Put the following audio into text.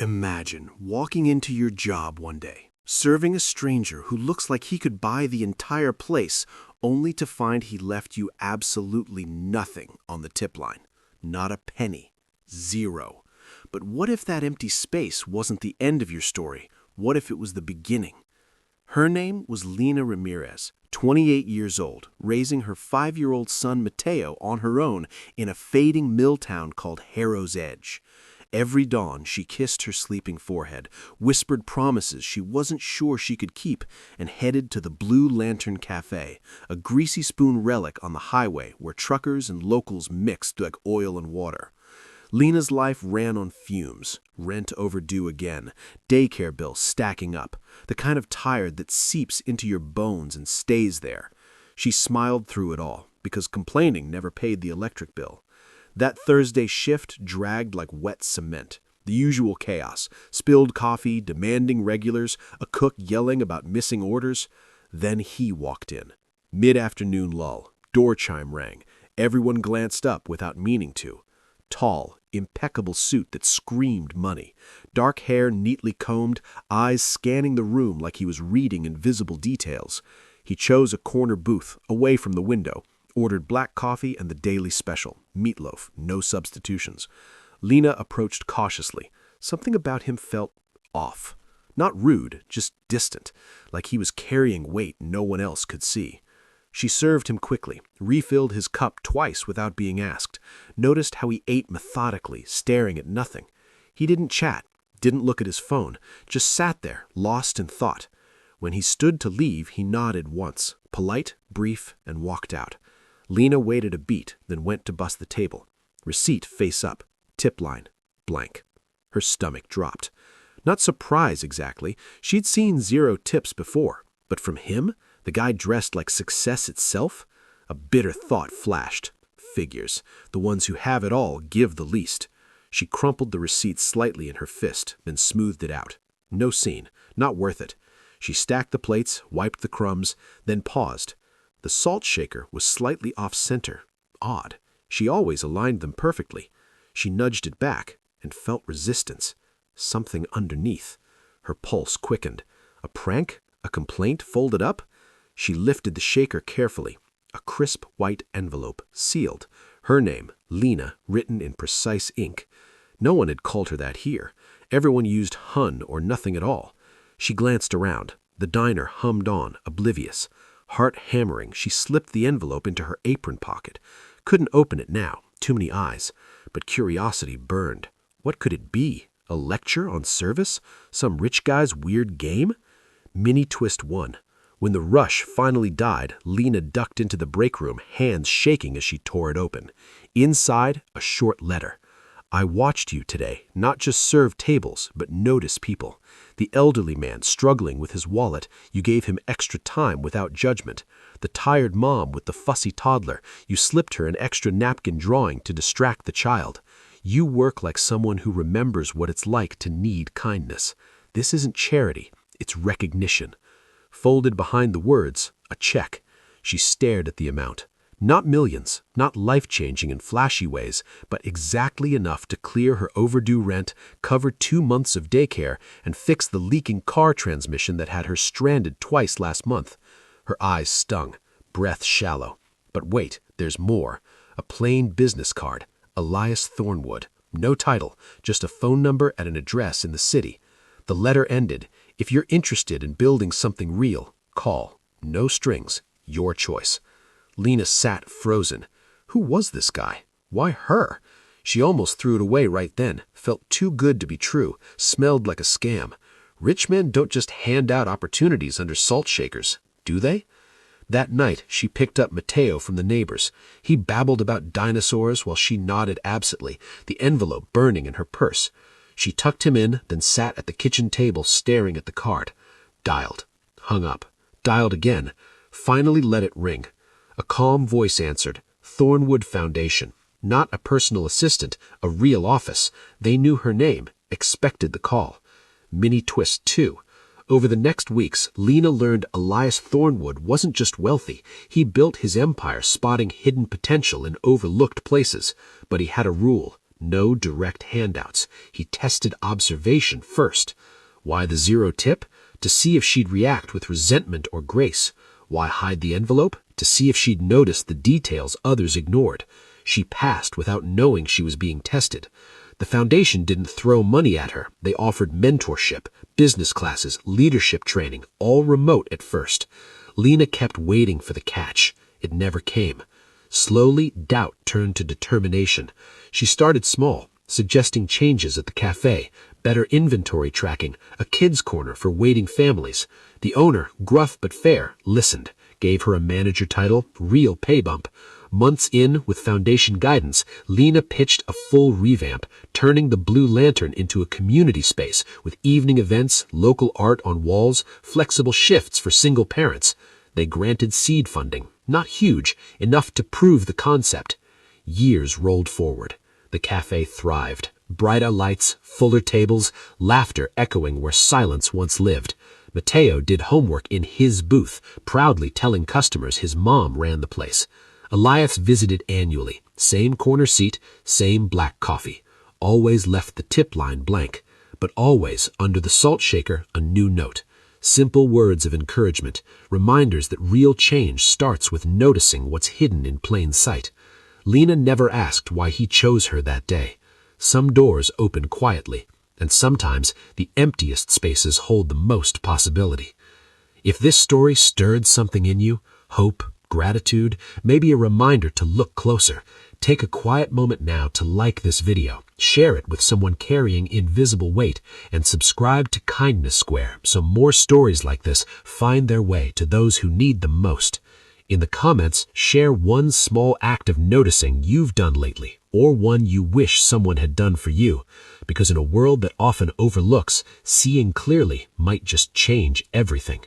Imagine walking into your job one day, serving a stranger who looks like he could buy the entire place, only to find he left you absolutely nothing on the tip line. Not a penny. Zero. But what if that empty space wasn't the end of your story? What if it was the beginning? Her name was Lena Ramirez, 28 years old, raising her 5-year-old son Mateo on her own in a fading mill town called Harrow's Edge. Every dawn, she kissed her sleeping forehead, whispered promises she wasn't sure she could keep, and headed to the Blue Lantern Café, a greasy spoon relic on the highway where truckers and locals mixed like oil and water. Lena's life ran on fumes, rent overdue again, daycare bills stacking up, the kind of tired that seeps into your bones and stays there. She smiled through it all, because complaining never paid the electric bill. That Thursday shift dragged like wet cement. The usual chaos, spilled coffee, demanding regulars, a cook yelling about missing orders. Then he walked in. Mid-afternoon lull, door chime rang. Everyone glanced up without meaning to. Tall, impeccable suit that screamed money. Dark hair neatly combed, eyes scanning the room like he was reading invisible details. He chose a corner booth, away from the window, ordered black coffee and the daily special, meatloaf, no substitutions. Lena approached cautiously. Something about him felt off. Not rude, just distant, like he was carrying weight no one else could see. She served him quickly, refilled his cup twice without being asked, noticed how he ate methodically, staring at nothing. He didn't chat, didn't look at his phone, just sat there, lost in thought. When he stood to leave, he nodded once, polite, brief, and walked out. Lena waited a beat, then went to bust the table. Receipt face up, tip line, blank. Her stomach dropped. Not surprise exactly, she'd seen 0 tips before, but from him? The guy dressed like success itself? A bitter thought flashed. Figures. The ones who have it all give the least. She crumpled the receipt slightly in her fist, then smoothed it out. No scene. Not worth it. She stacked the plates, wiped the crumbs, then paused. The salt shaker was slightly off-center. Odd. She always aligned them perfectly. She nudged it back and felt resistance. Something underneath. Her pulse quickened. A prank? A complaint folded up? She lifted the shaker carefully. A crisp white envelope, sealed. Her name, Lena, written in precise ink. No one had called her that here. Everyone used Hun or nothing at all. She glanced around. The diner hummed on, oblivious. Heart hammering, she slipped the envelope into her apron pocket. Couldn't open it now, too many eyes. But curiosity burned. What could it be? A lecture on service? Some rich guy's weird game? Mini twist 1. When the rush finally died, Lena ducked into the break room, hands shaking as she tore it open. Inside, a short letter. I watched you today, not just serve tables, but notice people. The elderly man struggling with his wallet, you gave him extra time without judgment. The tired mom with the fussy toddler, you slipped her an extra napkin drawing to distract the child. You work like someone who remembers what it's like to need kindness. This isn't charity, it's recognition. Folded behind the words, a check. She stared at the amount. Not millions, not life-changing in flashy ways, but exactly enough to clear her overdue rent, cover 2 months of daycare, and fix the leaking car transmission that had her stranded twice last month. Her eyes stung, breath shallow. But wait, there's more. A plain business card. Elias Thornwood. No title, just a phone number and an address in the city. The letter ended, if you're interested in building something real, call. No strings. Your choice. Lena sat frozen. Who was this guy? Why her? She almost threw it away right then. Felt too good to be true. Smelled like a scam. Rich men don't just hand out opportunities under salt shakers, do they? That night, she picked up Mateo from the neighbors. He babbled about dinosaurs while she nodded absently, the envelope burning in her purse. She tucked him in, then sat at the kitchen table staring at the card. Dialed. Hung up. Dialed again. Finally let it ring. A calm voice answered. Thornwood Foundation. Not a personal assistant, a real office. They knew her name, expected the call. Mini twist 2. Over the next weeks, Lena learned Elias Thornwood wasn't just wealthy. He built his empire spotting hidden potential in overlooked places. But he had a rule. No direct handouts. He tested observation first. Why the 0 tip? To see if she'd react with resentment or grace. Why hide the envelope? To see if she'd notice the details others ignored. She passed without knowing she was being tested. The foundation didn't throw money at her. They offered mentorship, business classes, leadership training, all remote at first. Lena kept waiting for the catch. It never came. Slowly, doubt turned to determination. She started small, suggesting changes at the cafe, better inventory tracking, a kids' corner for waiting families. The owner, gruff but fair, listened, gave her a manager title, real pay bump. Months in, with foundation guidance, Lena pitched a full revamp, turning the Blue Lantern into a community space with evening events, local art on walls, flexible shifts for single parents. They granted seed funding, not huge, enough to prove the concept. Years rolled forward. The cafe thrived. Brighter lights, fuller tables, laughter echoing where silence once lived. Mateo did homework in his booth, proudly telling customers his mom ran the place. Elias visited annually, same corner seat, same black coffee. Always left the tip line blank, but always, under the salt shaker, a new note. Simple words of encouragement, reminders that real change starts with noticing what's hidden in plain sight. Lena never asked why he chose her that day. Some doors open quietly, and sometimes the emptiest spaces hold the most possibility. If this story stirred something in you, hope, gratitude, maybe a reminder to look closer, take a quiet moment now to like this video, share it with someone carrying invisible weight, and subscribe to Kindness Square so more stories like this find their way to those who need them most. In the comments, share one small act of noticing you've done lately, or one you wish someone had done for you, because in a world that often overlooks, seeing clearly might just change everything.